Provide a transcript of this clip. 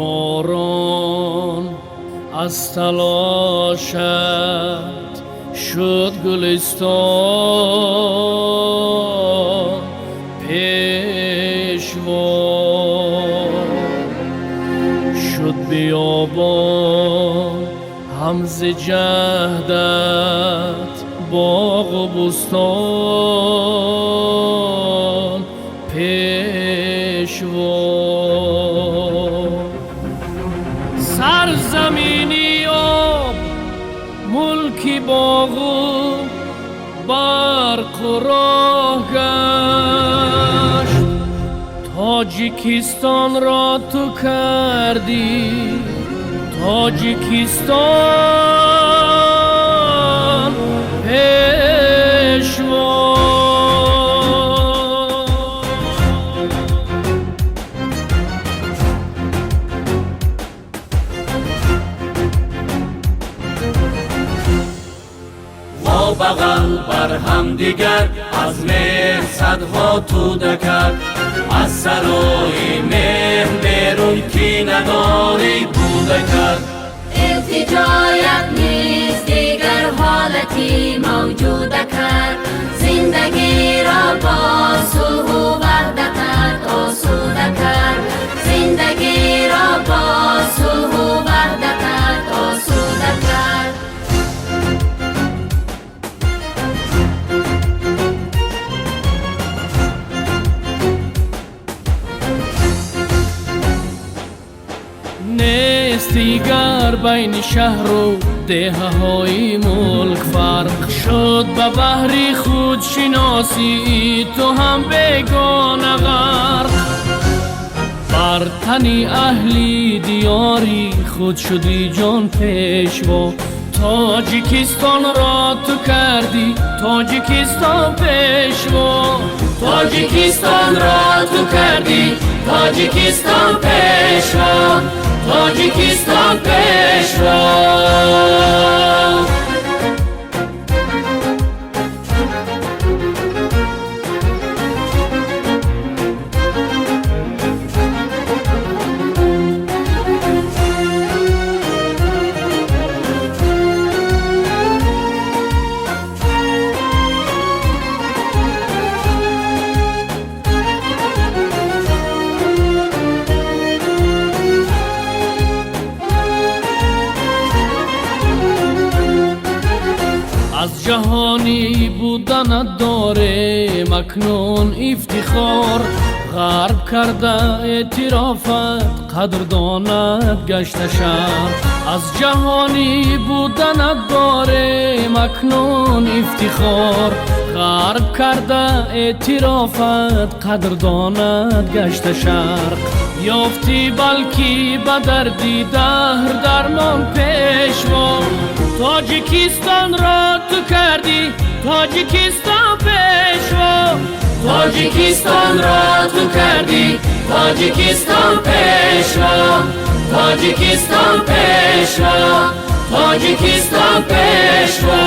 خارزاران از تلاشت شد گلستان پیشوا، شد بیابان همز جهدت باغ و بستان پیشوا. سرزمینی آب ملکی باغ و برق و راه گشت، تاجیکستان را تو کردی تاجیکستان پیشوا. ما بغل بر هم دیگر از مهر صدها توده کرد، از سرای مهر بیرون کی نداری بوده کرد. التجایت نیز دیگر حالتی موجوده کرد، زندگی را با صلح و وحدت آسوده کرد، زندگی را با صلح و وحدت آسوده کرد. نیست دیگر بین شهر و دهه های ملک فرق شد، به بحری خود شناسی تو هم بیگانه غرق. بر تنی اهلی دیاری خود شدی جان پیشوا، تاجیکستان را تو کردی تاجیکستان پیشوا، تاجیکستان را تو کردی تاجیکستان پیشوا، تاجیکستان پیشوا. از جهانی بودن داره مکنون افتخار، غرب کرده اعترافت قدردانت گشت شهر. از جهانی بودن داره مکنون افتخار، غرب کرده اعترافت قدردانت گشت شرق. یافتی بلکی به دردی دهر درمان پیشوا، تاجیکستان را تو کردی تاجیکستان پیشوا، تاجیکستان را تو کردی تاجیکستان پیشوا، تاجیکستان پیشوا، تاجیکستان پیشوا.